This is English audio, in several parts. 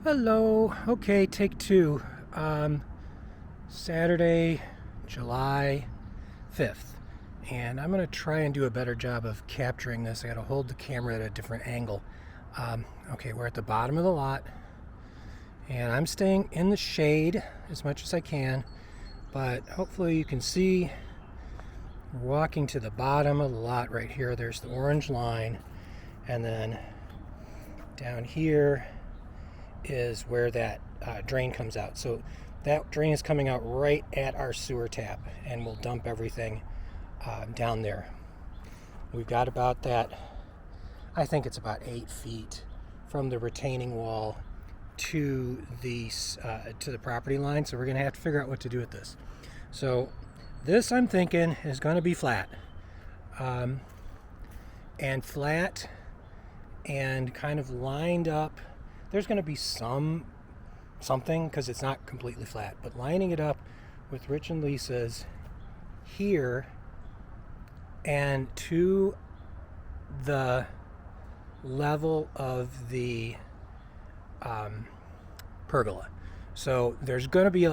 Hello. Okay, take two. Saturday, July 5th. And I'm going to try and do a better job of capturing this. I got to hold the camera at a different angle. Okay, we're at the bottom of the lot. And I'm staying in the shade as much as I can. But hopefully you can see we're walking to the bottom of the lot right here. There's the orange line. And then down here is where that drain comes out. So that drain is coming out right at our sewer tap, and we'll dump everything down there. We've got about that, I think it's about 8 feet from the retaining wall to the property line. So we're going to have to figure out what to do with this. So this, I'm thinking, is going to be flat, and flat and kind of lined up. There's going to be something because it's not completely flat, but lining it up with Rich and Lisa's here and to the level of the pergola. So there's going to be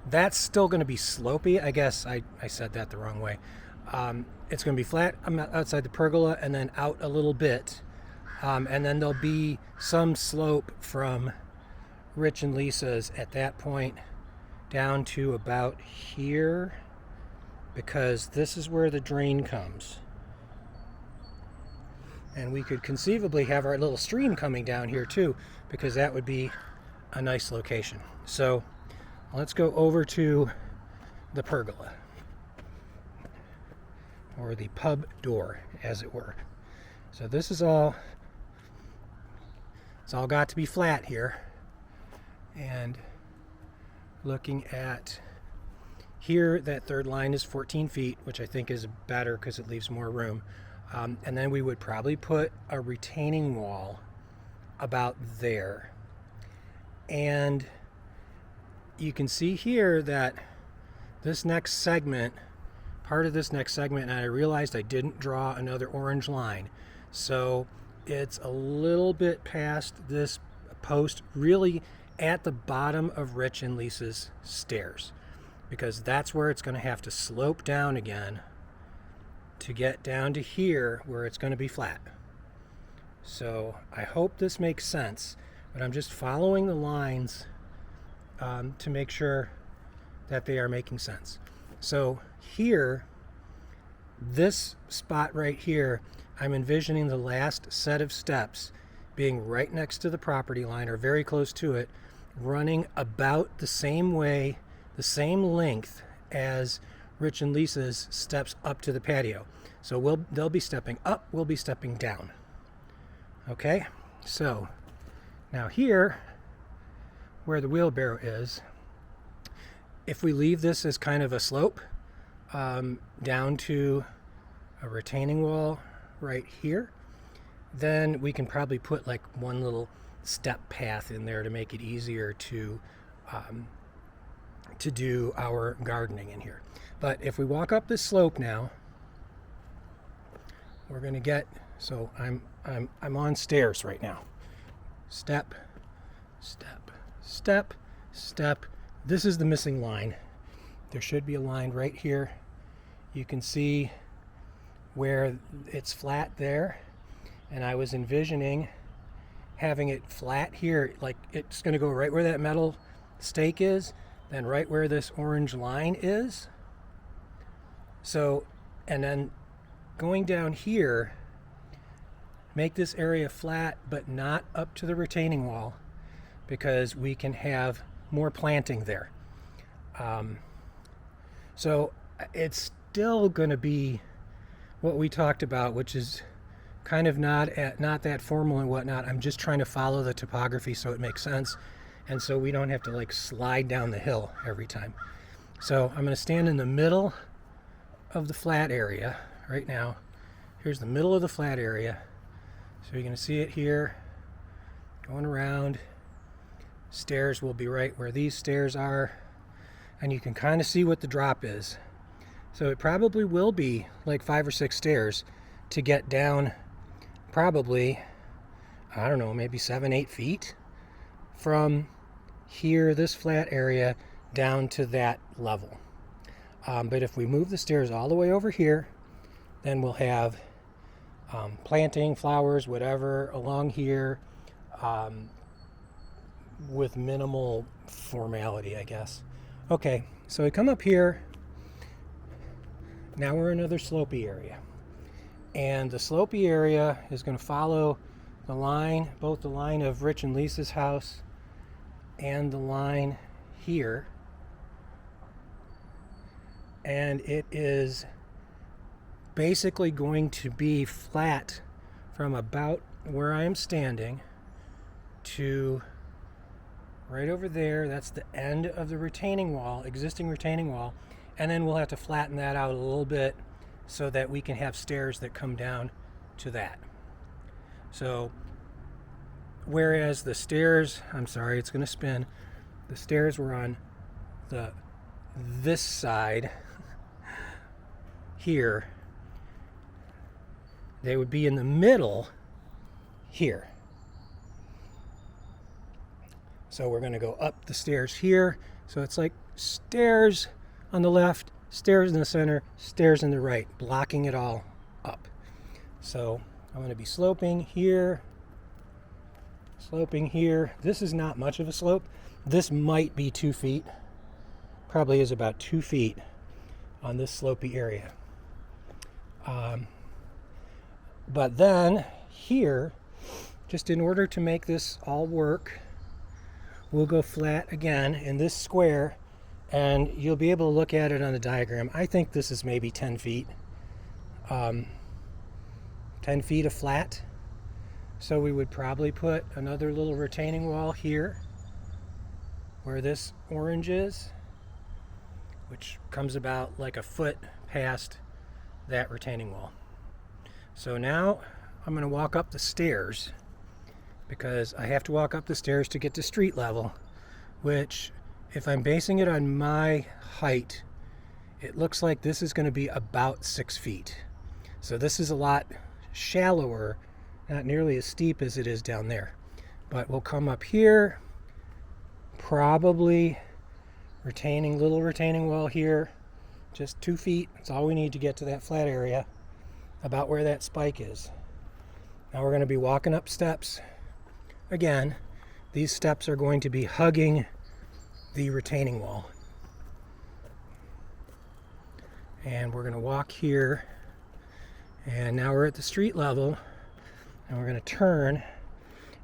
that's still going to be slopey. I guess I said that the wrong way. It's going to be flat outside the pergola and then out a little bit. And then there'll be some slope from Rich and Lisa's at that point down to about here, because this is where the drain comes. And we could conceivably have our little stream coming down here too, because that would be a nice location. So let's go over to the pergola, or the pub door, as it were. So this is all... It's all got to be flat here. And looking at here, that third line is 14 feet, which I think is better because it leaves more room. And then we would probably put a retaining wall about there. And you can see here that this next segment, part of this next segment, and I realized I didn't draw another orange line. So it's a little bit past this post, really at the bottom of Rich and Lisa's stairs, because that's where it's going to have to slope down again to get down to here where it's going to be flat. So I hope this makes sense, but I'm just following the lines to make sure that they are making sense. So here, this spot right here, I'm envisioning the last set of steps being right next to the property line or very close to it, running about the same way, the same length as Rich and Lisa's steps up to the patio. So they'll be stepping up, we'll be stepping down. Okay, so now here, where the wheelbarrow is, if we leave this as kind of a slope down to a retaining wall right here, then we can probably put like one little step path in there to make it easier to do our gardening in here. But if we walk up this slope now, we're going to get, so I'm on stairs right now. Step, step, step, step. This is the missing line. There should be a line right here. You can see where it's flat there, and I was envisioning having it flat here, like it's going to go right where that metal stake is, then right where this orange line is. So, and then going down here, make this area flat but not up to the retaining wall, because we can have more planting there. So it's still going to be what we talked about, which is kind of not that formal and whatnot. I'm just trying to follow the topography so it makes sense, and so we don't have to like slide down the hill every time. So I'm going to stand in the middle of the flat area right now. Here's the middle of the flat area. So you're going to see it here, going around. Stairs will be right where these stairs are, and you can kind of see what the drop is. So it probably will be like 5 or 6 stairs to get down, probably, I don't know, maybe 7, 8 feet from here, this flat area, down to that level. But if we move the stairs all the way over here, then we'll have planting, flowers, whatever, along here, with minimal formality, I guess. Okay, so we come up here. Now we're in another slopey area. And the slopey area is going to follow the line, both the line of Rich and Lisa's house and the line here. And it is basically going to be flat from about where I am standing to right over there. That's the end of the retaining wall, existing retaining wall. And then we'll have to flatten that out a little bit so that we can have stairs that come down to that. So whereas the stairs, I'm sorry, it's going to spin. The stairs were on this side here. They would be in the middle here. So we're going to go up the stairs here. So it's like stairs on the left, stairs in the center, stairs in the right, blocking it all up. So I'm going to be sloping here, sloping here. This is not much of a slope. This might be 2 feet. Probably is about 2 feet on this slopey area. But then here, just in order to make this all work, we'll go flat again in this square, and you'll be able to look at it on the diagram. I think this is maybe 10 feet. 10 feet of flat. So we would probably put another little retaining wall here where this orange is, which comes about like a foot past that retaining wall. So now I'm going to walk up the stairs, because I have to walk up the stairs to get to street level, which, if I'm basing it on my height, it looks like this is going to be about 6 feet. So this is a lot shallower, not nearly as steep as it is down there. But we'll come up here, probably little retaining wall here, just 2 feet. That's all we need to get to that flat area, about where that spike is. Now we're going to be walking up steps. Again, these steps are going to be hugging the retaining wall. And we're going to walk here. And now we're at the street level. And we're going to turn.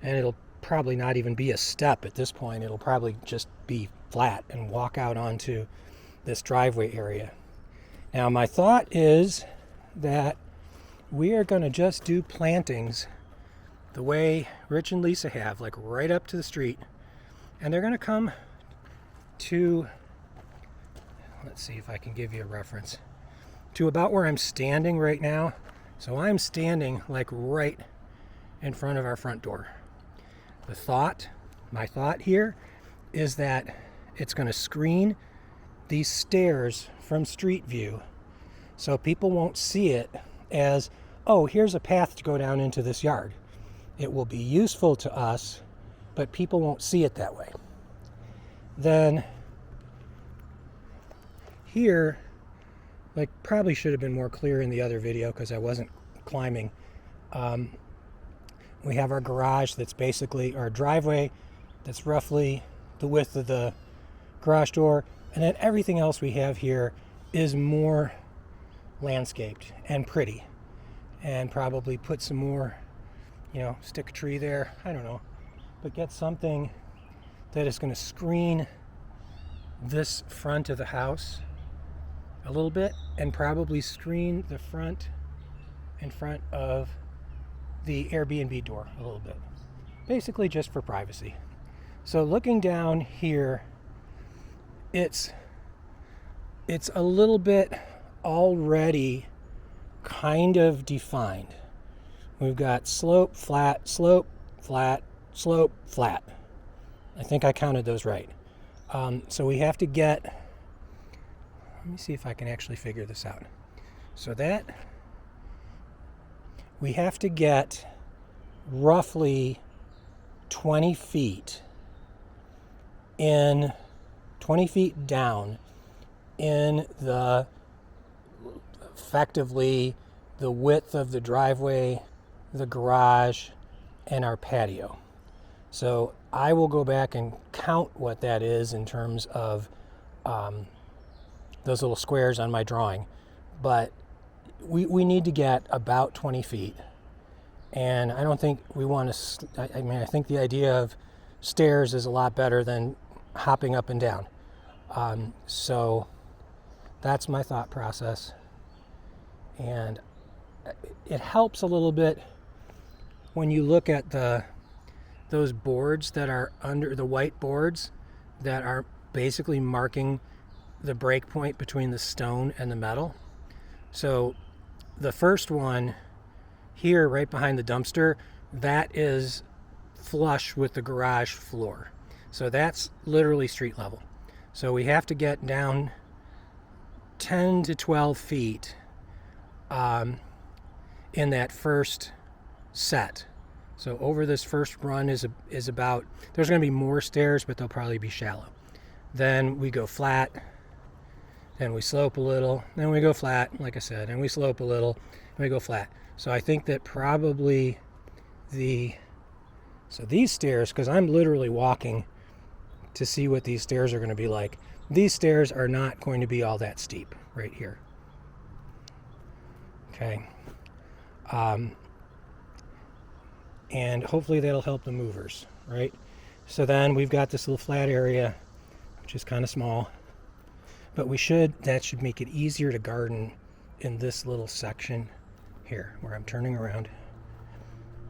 And it'll probably not even be a step at this point. It'll probably just be flat and walk out onto this driveway area. Now my thought is that we are going to just do plantings the way Rich and Lisa have, like right up to the street. And they're going to come to, let's see if I can give you a reference, to about where I'm standing right now. So I'm standing like right in front of our front door. My thought here is that it's going to screen these stairs from street view, so people won't see it as, oh, here's a path to go down into this yard. It will be useful to us, but people won't see it that way. Then here, like, probably should have been more clear in the other video because I wasn't climbing. We have our garage that's basically our driveway that's roughly the width of the garage door, and then everything else we have here is more landscaped and pretty, and probably put some more, stick a tree there, I don't know, but get something that is going to screen this front of the house a little bit, and probably screen the front in front of the Airbnb door a little bit, basically just for privacy. So looking down here, it's a little bit already kind of defined. We've got slope, flat, slope, flat, slope, flat. I think I counted those right. So we have to get, let me see if I can actually figure this out. So that we have to get roughly 20 feet in 20 feet down in the effectively the width of the driveway, the garage, and our patio. So I will go back and count what that is in terms of those little squares on my drawing. But we need to get about 20 feet. And I don't think we want to, I think the idea of stairs is a lot better than hopping up and down. So that's my thought process. And it helps a little bit when you look at those boards that are under the white boards that are basically marking the break point between the stone and the metal. So the first one here right behind the dumpster, that is flush with the garage floor. So that's literally street level. So we have to get down 10 to 12 feet in that first set. So over this first run is about, there's going to be more stairs, but they'll probably be shallow. Then we go flat, then we slope a little, then we go flat, like I said, and we slope a little, and we go flat. So I think that probably so these stairs, because I'm literally walking to see what these stairs are going to be like. These stairs are not going to be all that steep right here. Okay. And hopefully that'll help the movers, right? So then we've got this little flat area, which is kind of small, but that should make it easier to garden in this little section here where I'm turning around.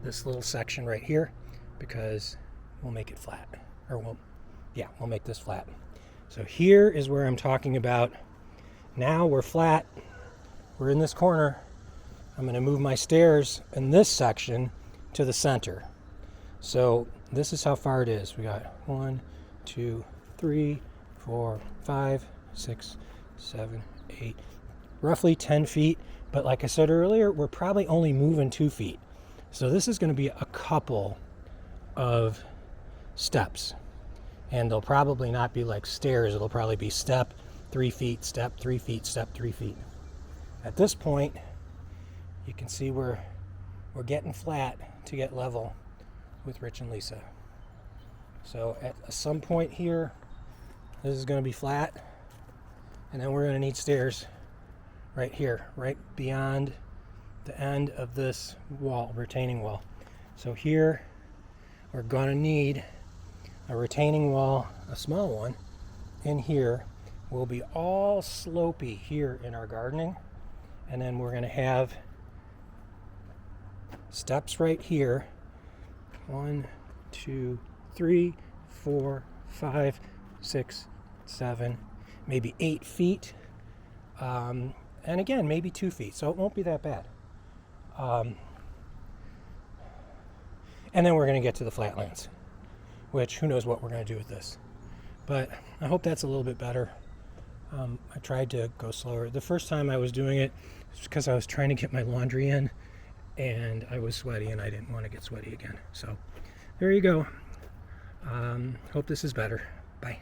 This little section right here, because we'll make it flat, or we'll make this flat. So here is where I'm talking about. Now we're flat, we're in this corner. I'm going to move my stairs in this section to the center. So this is how far it is. We got 1, 2, 3, 4, 5, 6, 7, 8, roughly 10 feet. But like I said earlier, we're probably only moving 2 feet. So this is going to be a couple of steps. And they'll probably not be like stairs. It'll probably be step, 3 feet, step, 3 feet, step, 3 feet. At this point, you can see we're getting flat to get level with Rich and Lisa. So at some point here, this is going to be flat, and then we're going to need stairs right here, right beyond the end of this wall, retaining wall. So here, we're going to need a retaining wall, a small one, in here. Will be all slopey here in our gardening, and then we're going to have steps right here. 1, 2, 3, 4, 5, 6, 7, maybe 8 feet. And again, maybe 2 feet, so it won't be that bad. And then we're going to get to the flatlands, which who knows what we're going to do with this. But I hope that's a little bit better. I tried to go slower. The first time I was doing it was because I was trying to get my laundry in, and I was sweaty, and I didn't want to get sweaty again. So there you go. Hope this is better. Bye.